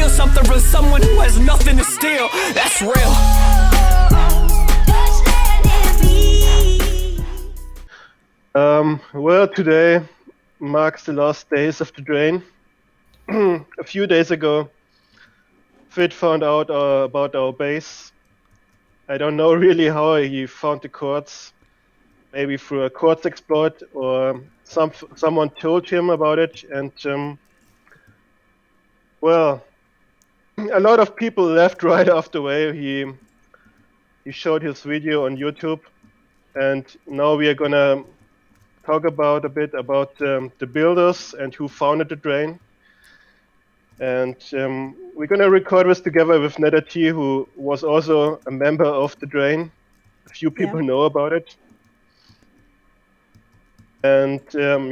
steal something from someone who has nothing to steal. That's real. Well, today marks the last days of the drain. A few days ago, Fit found out about our base. I don't know really how he found the coords. Maybe through a coords exploit, or someone told him about it. And well, a lot of people left right after way. He showed his video on YouTube, and now we are gonna talk about a bit about the builders and who founded the drain. And we're gonna record this together with Neda, who was also a member of the drain. A few people know about it. And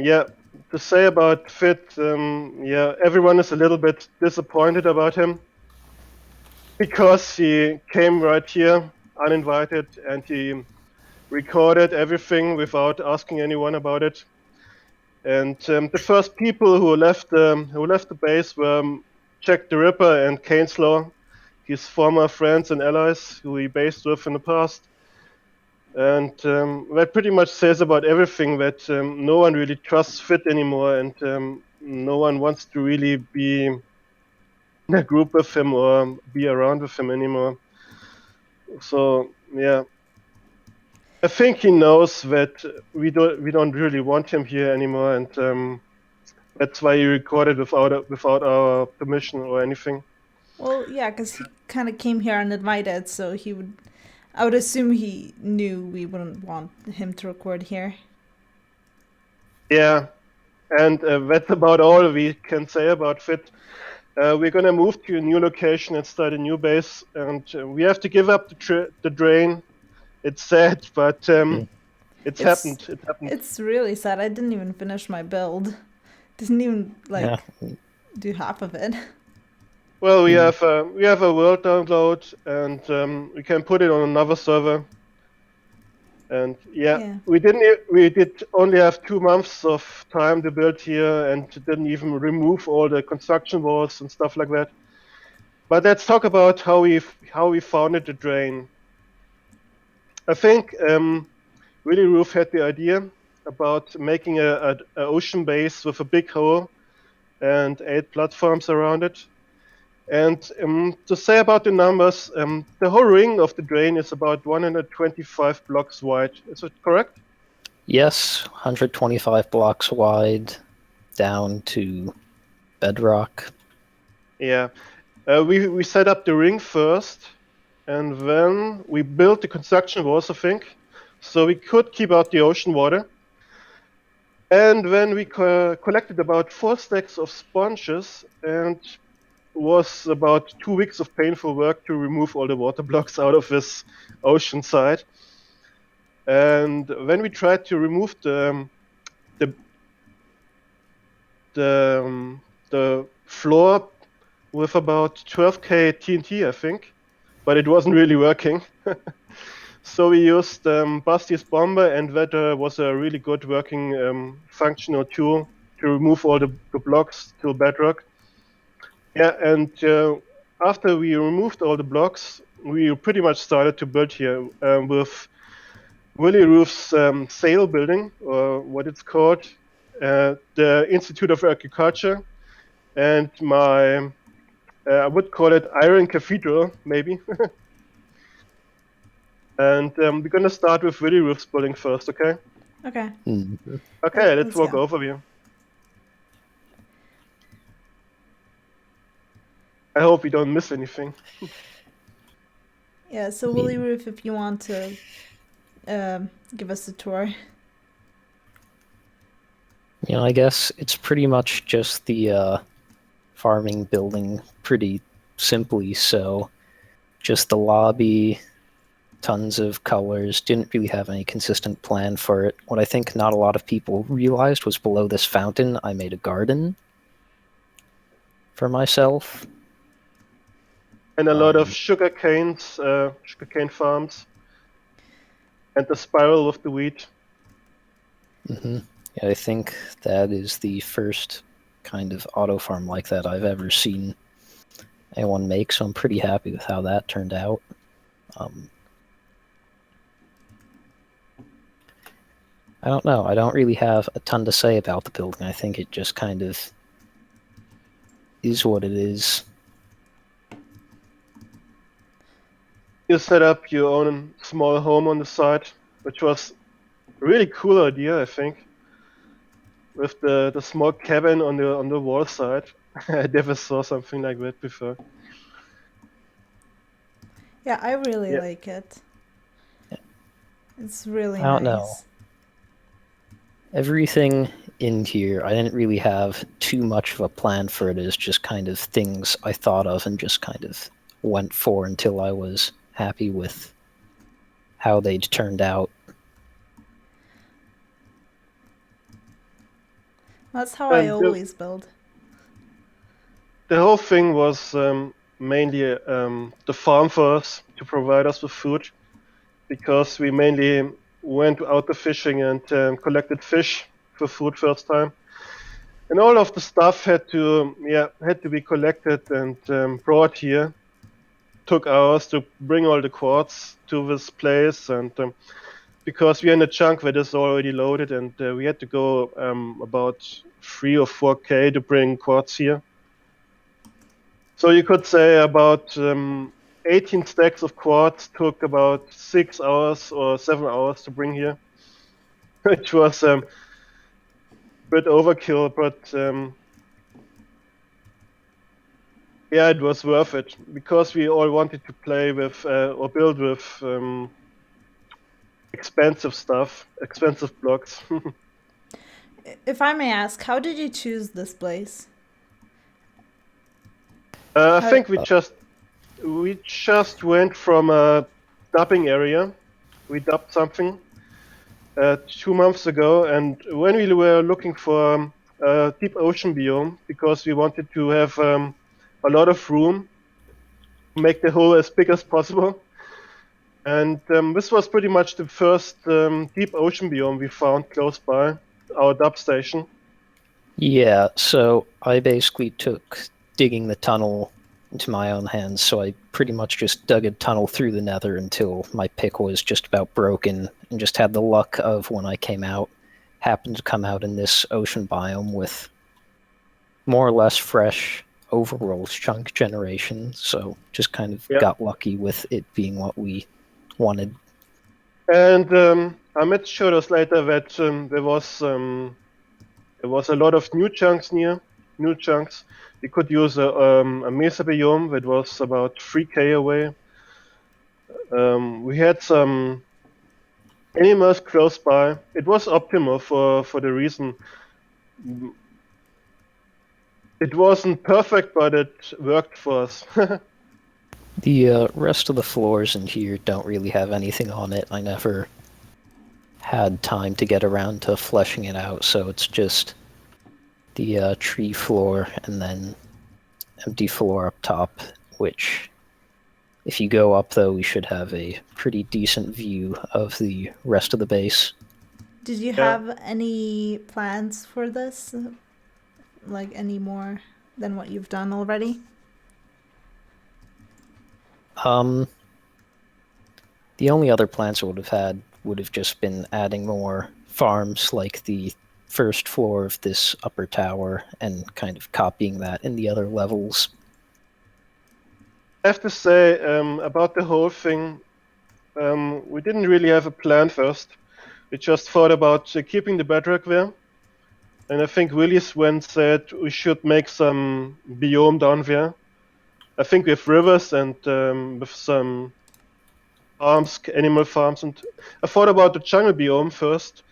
yeah, to say about Fit, yeah, everyone is a little bit disappointed about him because he came right here uninvited and he recorded everything without asking anyone about it. And the first people who left the base were Jack the Ripper and Caneslaw, his former friends and allies who he based with in the past. And that pretty much says about everything, that no one really trusts Fit anymore, and no one wants to really be in a group with him or be around with him anymore. So yeah, I think he knows that we don't really want him here anymore, and that's why he recorded without our permission or anything. Well, yeah, because he kind of came here uninvited, so I would assume he knew we wouldn't want him to record here. Yeah, and that's about all we can say about Fit. We're gonna move to a new location and start a new base, and we have to give up the drain. It's sad, but it's happened. It happened. It's really sad. I didn't even finish my build. Didn't even do half of it. Well, we have a world download, and we can put it on another server. And yeah, we did only have 2 months of time to build here, and didn't even remove all the construction walls and stuff like that. But let's talk about how we founded the drain. I think Willy Roof had the idea about making a ocean base with a big hole and 8 platforms around it. And to say about the numbers, the whole ring of the drain is about 125 blocks wide. Is it correct? Yes, 125 blocks wide, down to bedrock. Yeah, we set up the ring first, and then we built the construction walls, I think, so we could keep out the ocean water. And then we collected about 4 stacks of sponges, and was about 2 weeks of painful work to remove all the water blocks out of this ocean side. And when we tried to remove the floor with about 12k TNT, I think, but it wasn't really working. So we used Basti's Bomber, and that was a really good working functional tool to remove all the blocks to bedrock. Yeah, and after we removed all the blocks, we pretty much started to build here with Willy Roof's sail building, or what it's called, the Institute of Agriculture, and my, I would call it Iron Cathedral, maybe. And we're going to start with Willy Roof's building first, okay? Okay. Mm-hmm. Okay, let's walk overview. I hope we don't miss anything. Yeah, so Willy Roof, if you want to give us a tour. You know, I guess it's pretty much just the farming building pretty simply, so just the lobby, tons of colors, didn't really have any consistent plan for it. What I think not a lot of people realized was below this fountain, I made a garden for myself. And a lot of sugarcane farms, and the spiral of the wheat. Mm-hmm. Yeah, I think that is the first kind of auto farm like that I've ever seen. anyone make, so I'm pretty happy with how that turned out. I don't know. I don't really have a ton to say about the building. I think it just kind of is what it is. You set up your own small home on the side, which was a really cool idea, I think. With the small cabin on the wall side. I never saw something like that before. Yeah, I really Yeah. like it. It's really I don't nice. know. Everything in here, I didn't really have too much of a plan for it. It's just kind of things I thought of and just kind of went for until I was happy with how they'd turned out. That's how I And always build. the whole thing was mainly the farm for us to provide us with food, because we mainly went out to fishing and collected fish for food first time. And all of the stuff had to be collected and brought here. Took hours to bring all the quartz to this place, and because we're in a chunk that is already loaded, and we had to go about 3 or 4K to bring quartz here. So you could say about 18 stacks of quartz took about 6 hours or 7 hours to bring here, which was a bit overkill, but yeah, it was worth it because we all wanted to play with or build with expensive stuff, expensive blocks. If I may ask, how did you choose this place? I How- think we just went from a dubbing area. We dubbed something 2 months ago, and when we were looking for a deep ocean biome, because we wanted to have a lot of room, make the hole as big as possible. And this was pretty much the first deep ocean biome we found close by our dub station. Yeah, so I basically took digging the tunnel into my own hands, so I pretty much just dug a tunnel through the nether until my pick was just about broken, and just had the luck of when I came out, happened to come out in this ocean biome with more or less fresh overworld chunk generation, so just kind of got lucky with it being what we wanted. And Amit showed us later that there was a lot of new chunks near. New chunks. We could use a mesa biome that was about 3K away. We had some animals close by. It was optimal for the reason. It wasn't perfect, but it worked for us. The rest of the floors in here don't really have anything on it. I never had time to get around to fleshing it out, so it's just the tree floor and then empty floor up top, which, if you go up though, we should have a pretty decent view of the rest of the base. Did you have any plans for this? Like any more than what you've done already? The only other plans I would have had would have just been adding more farms like the first floor of this upper tower and kind of copying that in the other levels. I have to say about the whole thing, we didn't really have a plan first. We just thought about keeping the bedrock there. And I think Willis went said we should make some biome down there. I think with rivers and with some farms, animal farms. And I thought about the jungle biome first.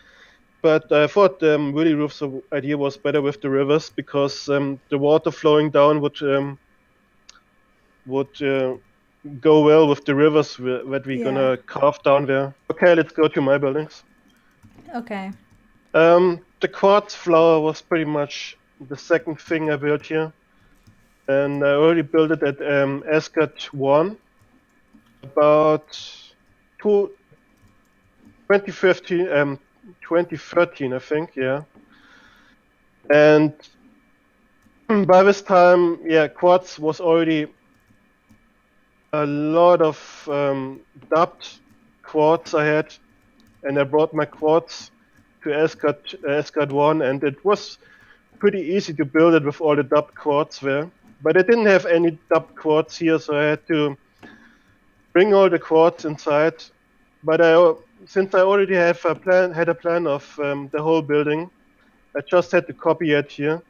But I thought Willy Roof's idea was better with the rivers, because the water flowing down would go well with the rivers that we're gonna carve down there. Okay, let's go to my buildings. Okay. The quartz flower was pretty much the second thing I built here, and I already built it at Ascot 1 about 2015, 2013, I think, yeah. And by this time, quartz was already a lot of dubbed quads I had, and I brought my quads to Asgard 1, and it was pretty easy to build it with all the dubbed quads there. But I didn't have any dubbed quads here, so I had to bring all the quads inside. But since I already had a plan of the whole building, I just had to copy it here.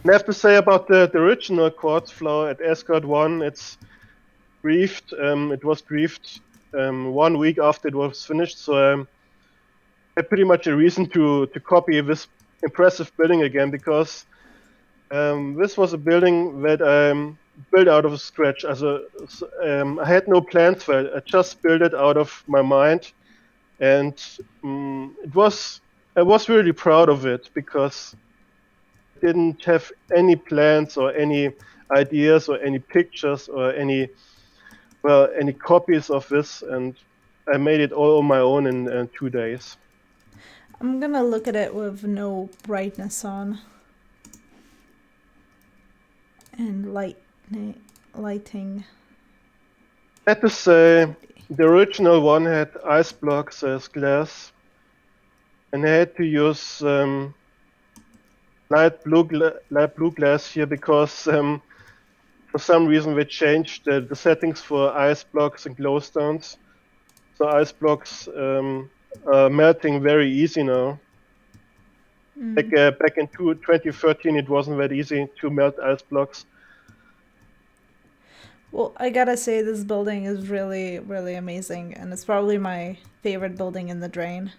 And I have to say about the original quartz floor at Asgard 1, it's griefed. It was griefed 1 week after it was finished, so I had pretty much a reason to copy this impressive building again, because this was a building that I built out of scratch. I had no plans for it. I just built it out of my mind, and I was really proud of it because I didn't have any plans or any ideas or any pictures or any copies of this, and I made it all on my own in 2 days. I'm gonna look at it with no brightness on. And lighting. I have to say, the original one had ice blocks as glass, and I had to use light blue glass here because for some reason they changed the settings for ice blocks and glowstones. So ice blocks are melting very easy now. Like back in 2013, it wasn't that easy to melt ice blocks. Well, I gotta say, this building is really, really amazing, and it's probably my favorite building in the drain.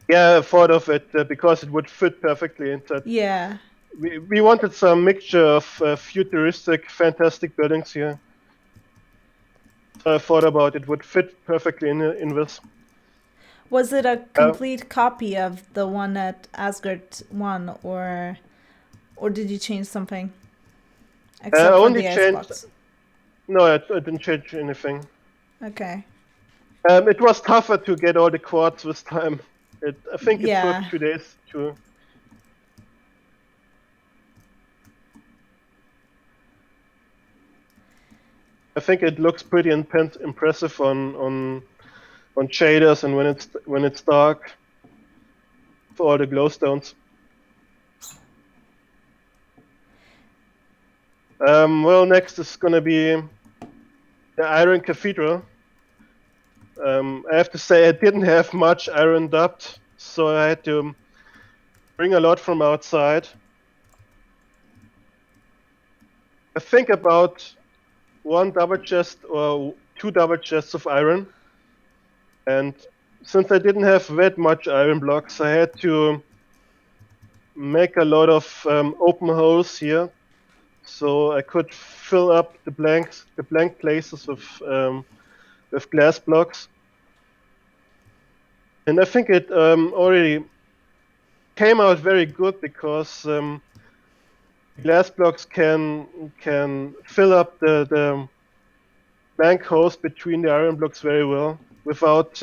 Yeah, I thought of it because it would fit perfectly into. Yeah. We wanted some mixture of futuristic, fantastic buildings here. So I thought about it would fit perfectly in this. Was it a complete copy of the one at Asgard 1, or did you change something? Except for only the changed. icebox. No, I didn't change anything. Okay. It was tougher to get all the quartz this time. I think it Yeah. took 2 days to. I think it looks pretty impressive on shaders and when it's dark for all the glowstones. Well, next is gonna be the Iron Cathedral. I have to say I didn't have much iron dubbed, so I had to bring a lot from outside. I think about 1 double chest or 2 double chests of iron. And since I didn't have that much iron blocks, I had to make a lot of open holes here, so I could fill up the blank places with glass blocks. And I think it already came out very good because glass blocks can fill up the blank holes between the iron blocks very well without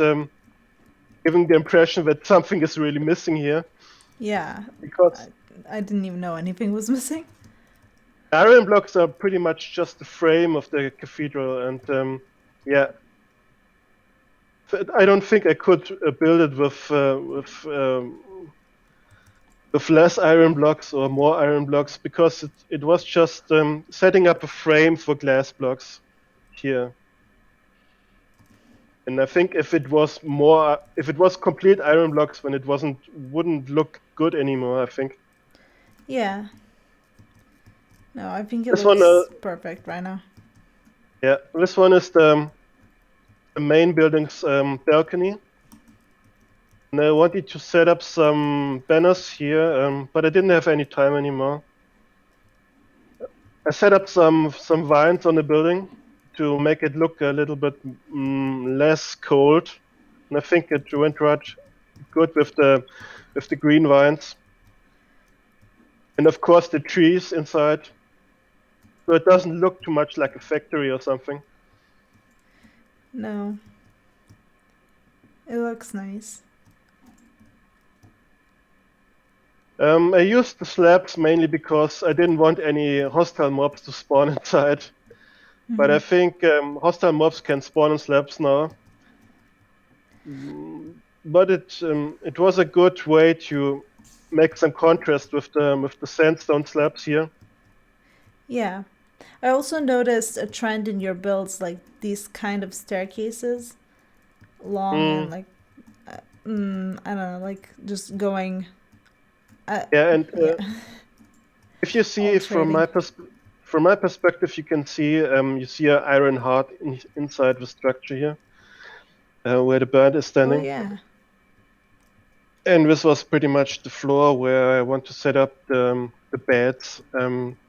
giving the impression that something is really missing here. Yeah. Because I didn't even know anything was missing. iron blocks are pretty much just the frame of the cathedral, and yeah, I don't think I could build it with less iron blocks or more iron blocks because it was just setting up a frame for glass blocks here. And I think if it was complete iron blocks, then it wouldn't look good anymore, I think. Yeah. No, I think it This looks one, perfect right now. Yeah, this one is the main building's balcony. And I wanted to set up some banners here, but I didn't have any time anymore. I set up some vines on the building to make it look a little bit less cold, and I think it went right good with the green vines, and of course the trees inside, so it doesn't look too much like a factory or something. No. It looks nice. I used the slabs mainly because I didn't want any hostile mobs to spawn inside. But I think hostile mobs can spawn in slabs now. But it was a good way to make some contrast with the sandstone slabs here. Yeah. I also noticed a trend in your builds, like these kind of staircases, long and like, I don't know, like just going, Yeah, and yeah, if you see alternating. from my perspective, you see an iron heart inside the structure here, where the bird is Oh standing. yeah. And this was pretty much the floor where I want to set up the beds.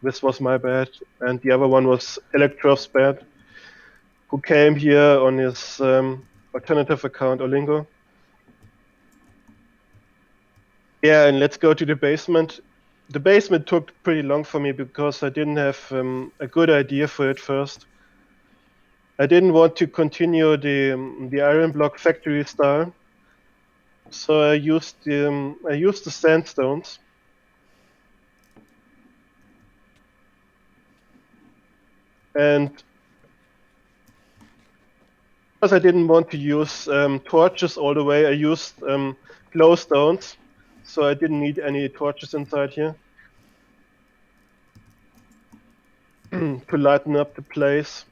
This was my bed, and the other one was Electrov's bed, who came here on his alternative account, Olingo. Yeah, and let's go to the basement. The basement took pretty long for me because I didn't have a good idea for it first. I didn't want to continue the iron block factory style, so I used the sandstones. And because I didn't want to use torches all the way, I used glowstones, so I didn't need any torches inside here to lighten up the place.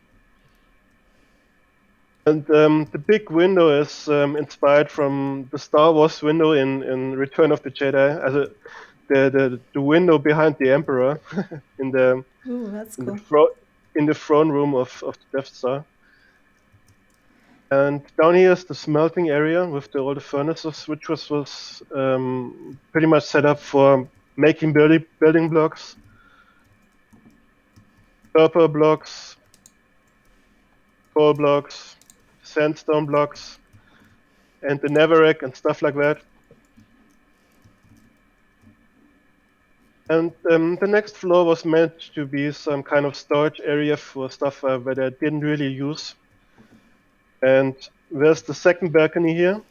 And the big window is inspired from the Star Wars window in Return of the Jedi, as the window behind the Emperor in the Ooh, that's in the cool. in the throne room of the Death Star. And down here is the smelting area with all the furnaces, which was pretty much set up for making building blocks, purple blocks, coal blocks, sandstone blocks, and the netherrack and stuff like that. And the next floor was meant to be some kind of storage area for stuff that I didn't really use. And there's the second balcony here.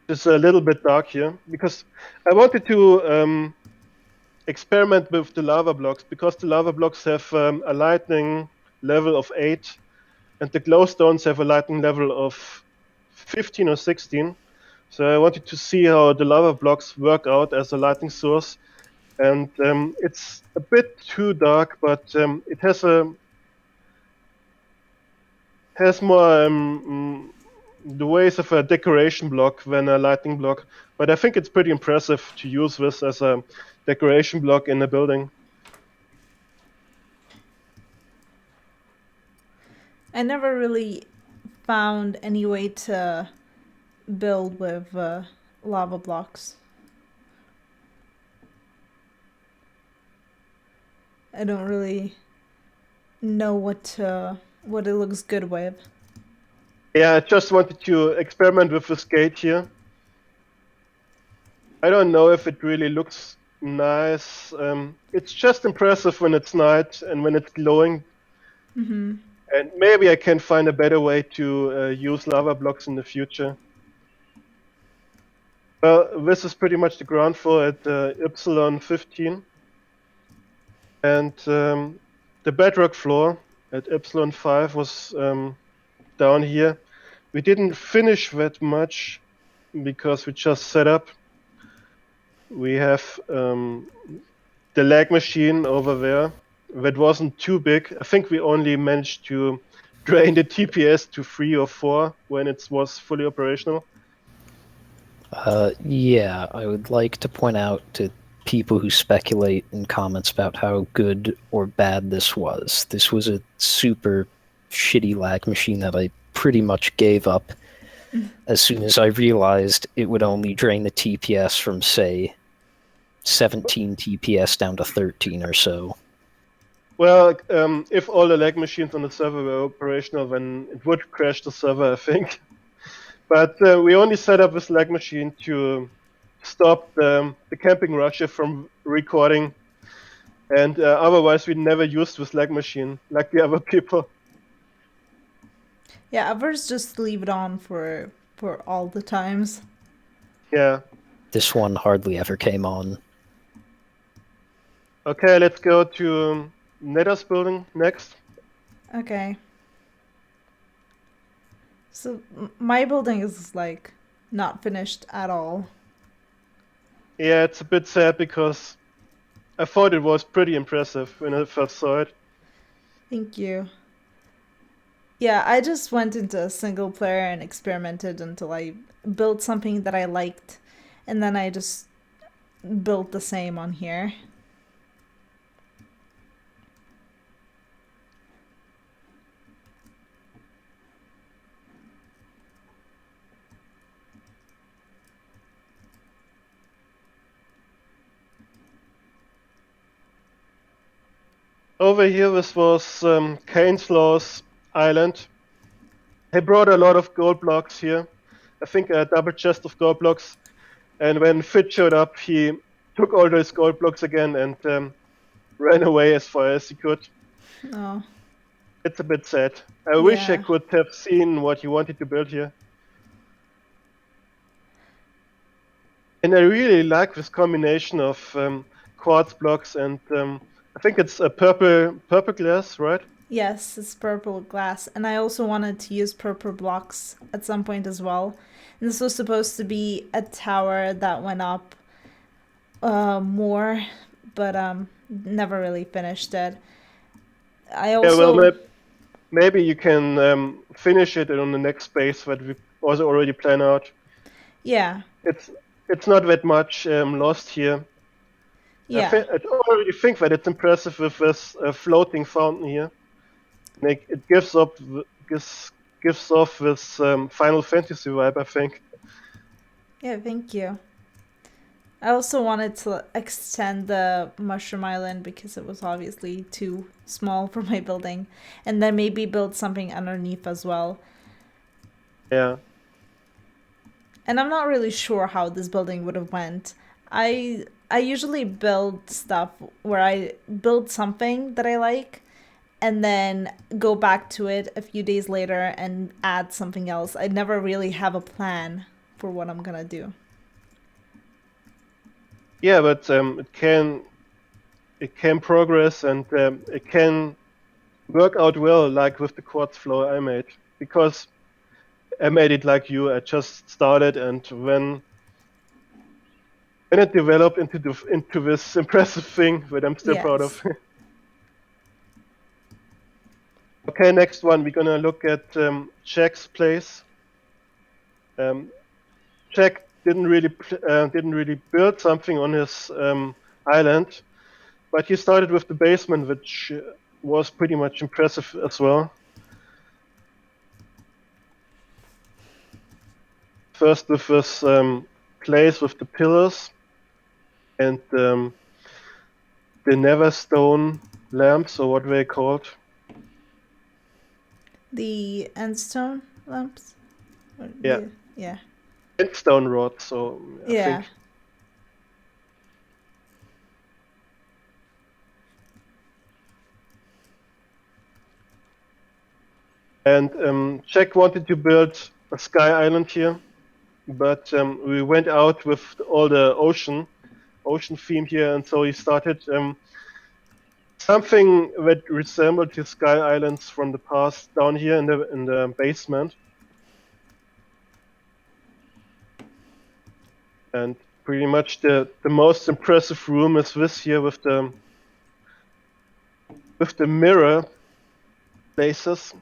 It's a little bit dark here because I wanted to experiment with the lava blocks because the lava blocks have a lightning level of 8 and the glowstones have a lightning level of 15 or 16. So I wanted to see how the lava blocks work out as a lighting source. And it's a bit too dark, but it has more the ways of a decoration block than a lighting block. But I think it's pretty impressive to use this as a decoration block in a building. I never really found any way to build with lava blocks. I don't really know what it looks good with. Yeah, I just wanted to experiment with this gate here. I don't know if it really looks nice. It's just impressive when it's night and when it's glowing. And maybe I can find a better way to use lava blocks in the future. Well, this is pretty much the ground floor at Epsilon 15. And the bedrock floor at Epsilon 5 was down here. We didn't finish that much because we just set up. We have the lag machine over there that wasn't too big. I think we only managed to drain the TPS to 3 or 4 when it was fully operational. Yeah, I would like to point out to people who speculate in comments about how good or bad this was. This was a super shitty lag machine that I pretty much gave up as soon as I realized it would only drain the TPS from, say, 17 TPS down to 13 or so. Well, if all the lag machines on the server were operational, then it would crash the server, I think. But we only set up this lag machine to stop the camping Russia from recording. And otherwise, we never used this lag machine like the other people. Yeah, others just leave it on for all the times. Yeah. this one hardly ever came on. Okay, let's go to Neda's building next. Okay. So my building is like not finished at all. Yeah, it's a bit sad because I thought it was pretty impressive when I first saw it. Thank you. Yeah, I just went into single player and experimented until I built something that I liked, and then I just built the same on here. Over here, this was Cainslaw's island. He brought a lot of gold blocks here. I think a double chest of gold blocks. And when Fit showed up, he took all those gold blocks again and ran away as far as he could. Oh, It's a bit sad. I wish I yeah. could have seen what he wanted to build here. And I really like this combination of quartz blocks and I think it's a purple glass, right? Yes, it's purple glass, and I also wanted to use purple blocks at some point as well. And this was supposed to be a tower that went up more, but never really finished it. I Yeah, well, also maybe you can finish it on the next space that we also already plan out. yeah, It's not that much lost here. yeah. I already think that it's impressive with this floating fountain here. Like it gives off this Final Fantasy vibe, I think. Yeah, thank you. I also wanted to extend the Mushroom Island because it was obviously too small for my building, and then maybe build something underneath as well. Yeah. And I'm not really sure how this building would have went. I usually build stuff where I build something that I like and then go back to it a few days later and add something else. I never really have a plan for what I'm gonna do. Yeah, but it can progress and it can work out well, like with the quartz floor I made, because I made it like you. I just started, and when it developed into this impressive thing that I'm still proud Yes. of. Okay, next one we're gonna look at Jack's place. Jack didn't really build something on his island, but he started with the basement, which was pretty much impressive as well. First with this place with the pillars and the Neverstone lamps, or what were they called? The endstone lamps? Or Yeah, yeah. Endstone rods. So I Yeah. think. And Jack wanted to build a sky island here, but we went out with all the ocean theme here, and so he started something that resembled his sky islands from the past down here in the basement. And pretty much the most impressive room is this here with the mirror places.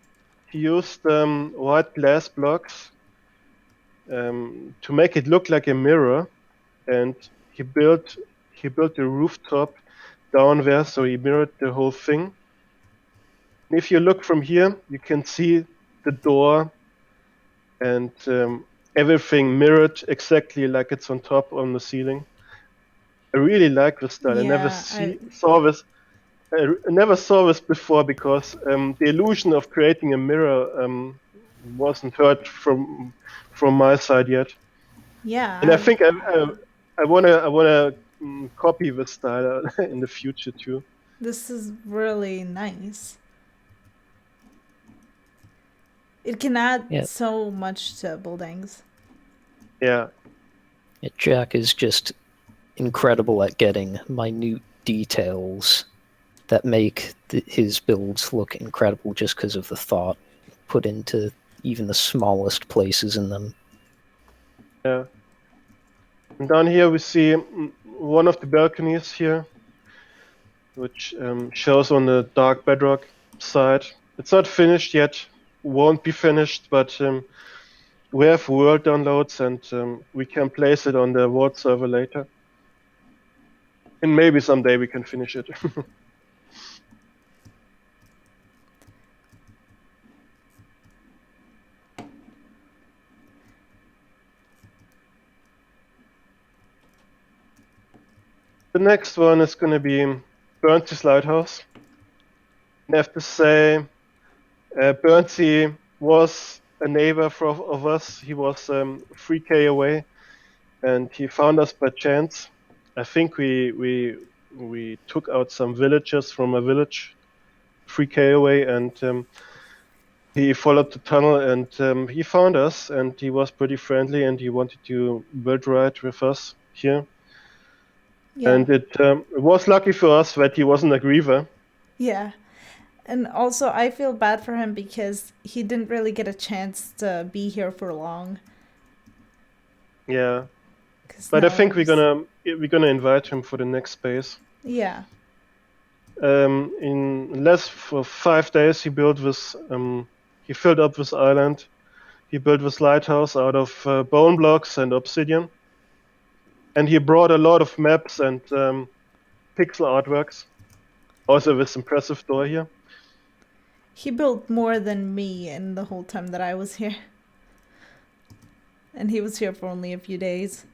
He used white glass blocks to make it look like a mirror, and he built a rooftop down there, so he mirrored the whole thing. And if you look from here, you can see the door and everything mirrored exactly like it's on top on the ceiling. I really like this style. Yeah, I never saw this before because the illusion of creating a mirror wasn't heard from my side yet. And I yeah, think I wanna copy this style in the future too. this is really nice. It can add Yeah, so much to buildings. Yeah. Jack is just incredible at getting minute details that make his builds look incredible just because of the thought put into even the smallest places in them. Yeah. And down here we see one of the balconies here, which shows on the dark bedrock side. It's not finished yet, won't be finished, but we have world downloads and we can place it on the Vault server later. And maybe someday we can finish it. The next one is going to be Burnsy's Lighthouse. I have to say, Burnsy was a neighbor of us. He was 3K away, and he found us by chance. I think we took out some villagers from a village 3K away, and he followed the tunnel and he found us, and he was pretty friendly, and he wanted to build right with us here. Yeah. And it was lucky for us that he wasn't a griever. Yeah. And also, I feel bad for him because he didn't really get a chance to be here for long. Yeah, but I think we're gonna invite him for the next space. Yeah. In less for 5 days, he built this. He filled up this island. He built this lighthouse out of bone blocks and obsidian, and he brought a lot of maps and pixel artworks. Also, this impressive door here. He built more than me in the whole time that I was here. And he was here for only a few days.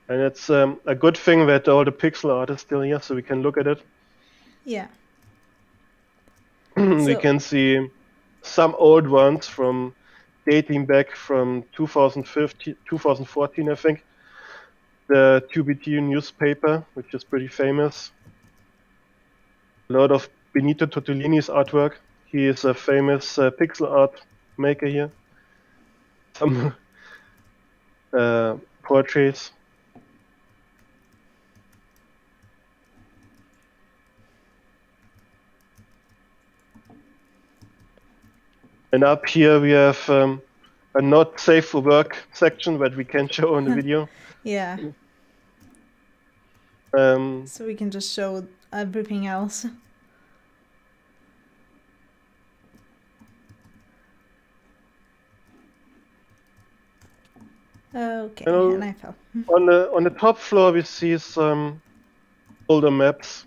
And it's a good thing that all the pixel art is still here, so we can look at it. Yeah. We So- can see some old ones from dating back from 2015, 2014, I think. The 2BT newspaper, which is pretty famous. A lot of Benito Totolini's artwork. He is a famous pixel art maker here. Some portraits. And up here we have a not safe for work section that we can show on the video. Yeah. Um, So we can just show everything else. Okay, and I fell. on the top floor we see some older maps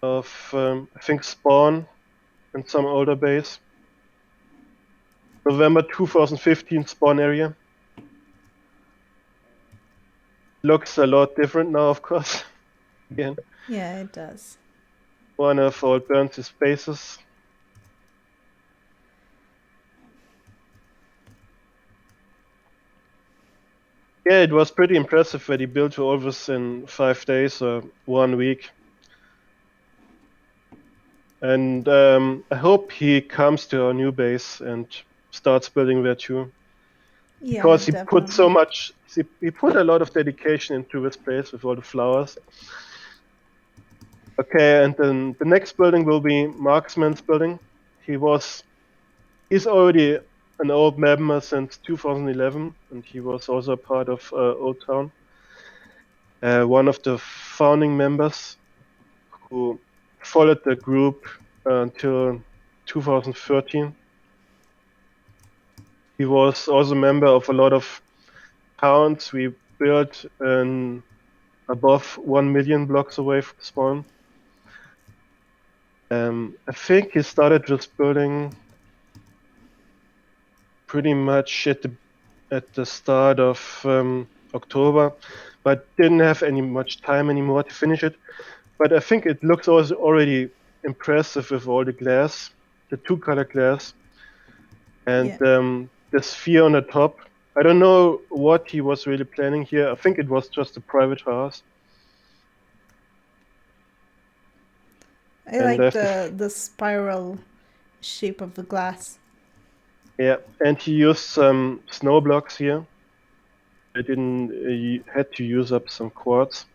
of I think Spawn and some older base. November 2015 Spawn area. Looks a lot different now, of course. Again, Yeah, it does. one of old Burns' bases. Yeah, it was pretty impressive that he built all this in 5 days or 1 week. And I hope he comes to our new base and starts building there too. Yeah, Because he definitely. put so much, he put a lot of dedication into this place with all the flowers. Okay, and then the next building will be Marksman's building. He's already an old member since 2011, and he was also a part of Old Town. One of the founding members who followed the group until 2013. He was also a member of a lot of towns. We built above 1 million blocks away from spawn. I think he started this building pretty much at the start of October, but didn't have much time anymore to finish it. But I think it looks also already impressive with all the glass, the 2-color glass, and the sphere on the top. I don't know what he was really planning here. I think it was just a private house. I like the spiral shape of the glass. Yeah, and he used some snow blocks here. I didn't. He had to use up some quartz.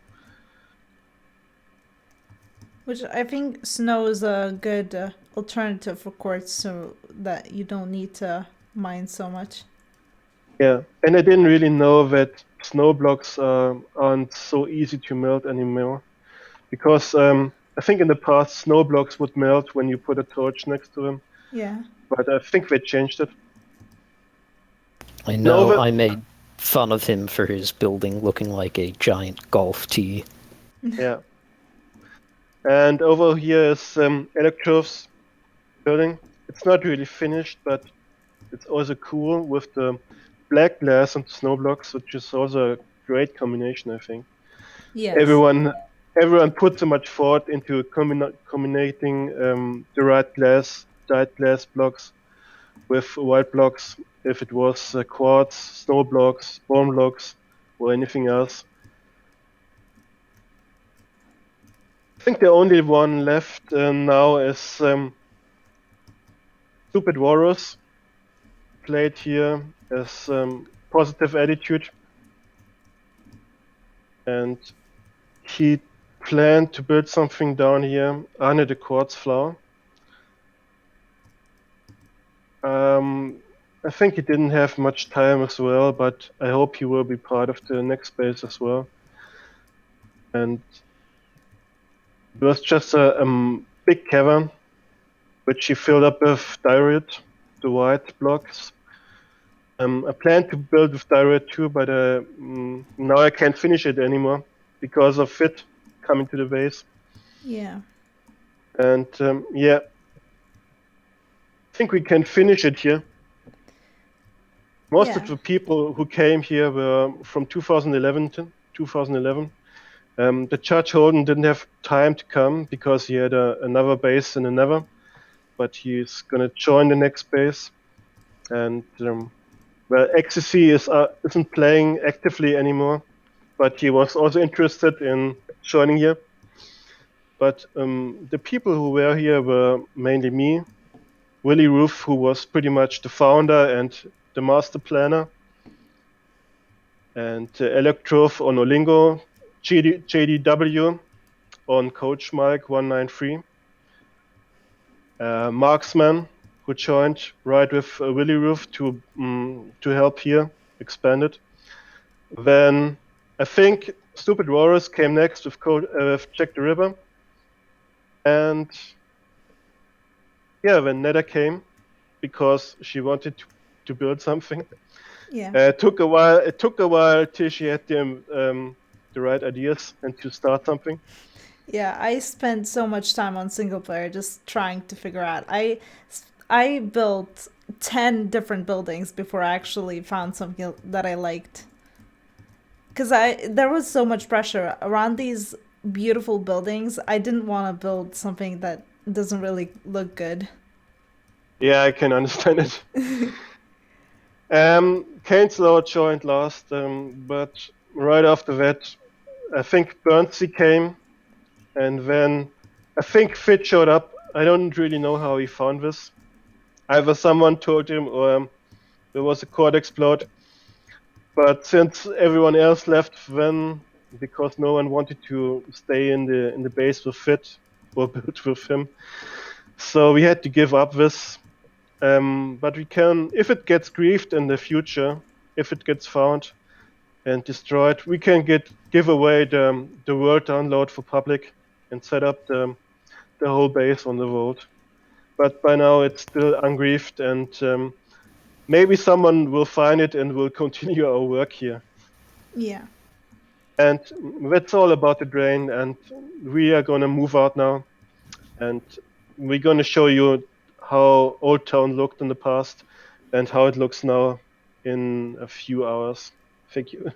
Which I think snow is a good alternative for quartz, so that you don't need to mine so much. Yeah, and I didn't really know that snow blocks aren't so easy to melt anymore because I think in the past snow blocks would melt when you put a torch next to them, Yeah. but I think they changed it. I No, know I made fun of him for his building looking like a giant golf tee. yeah. And over here is Electrove's building. It's not really finished, but it's also cool with the black glass and snow blocks, which is also a great combination, I think. Yes. Everyone put so much thought into combining the right glass, dyed glass blocks with white blocks, if it was quartz, snow blocks, bone blocks, or anything else. I think the only one left now is Stupid Walrus, played here as positive attitude, and he planned to build something down here under the quartz floor. I think he didn't have much time as well, but I hope he will be part of the next base as well. And it was just a big cavern, which he filled up with diorite, the white blocks. I planned to build with diorite too, but now I can't finish it anymore because of it coming to the base. Yeah. And yeah, I think we can finish it here. Most of Yeah. the people who came here were from 2011 to 2011. The Judge Holden didn't have time to come because he had another base in the Nether, but he's going to join the next base. And well, XCC isn't playing actively anymore, but he was also interested in joining here. But the people who were here were mainly me, Willy Roof, who was pretty much the founder and the master planner, and Electrove on Olingo, JDW on Coach Mike 193, Marksman, who joined right with Willy Roof to help here expand it. Then I think Stupid Warriors came next with Jack the Ripper, and yeah, when Neda came because she wanted to build something. Yeah. It took a while. It took a while till she had the right ideas and to start something. Yeah, I spent so much time on single player just trying to figure out. I built 10 different buildings before I actually found something that I liked. Cuz there was so much pressure around these beautiful buildings. I didn't want to build something that doesn't really look good. Yeah, I can understand it. Cancelo joined last, but right after that, I think Burnsy came, and then I think Fit showed up. I don't really know how he found this. Either someone told him, or there was a cord explode. But since everyone else left, then because no one wanted to stay in the base with Fit or build with him, so we had to give up this. But we can, if it gets griefed in the future, if it gets found and destroyed, we can give away the world download for public and set up the whole base on the vault. But by now it's still ungriefed, and maybe someone will find it and will continue our work here. Yeah. And that's all about the drain. And we are gonna move out now, and we're gonna show you how Old Town looked in the past and how it looks now in a few hours. Thank you.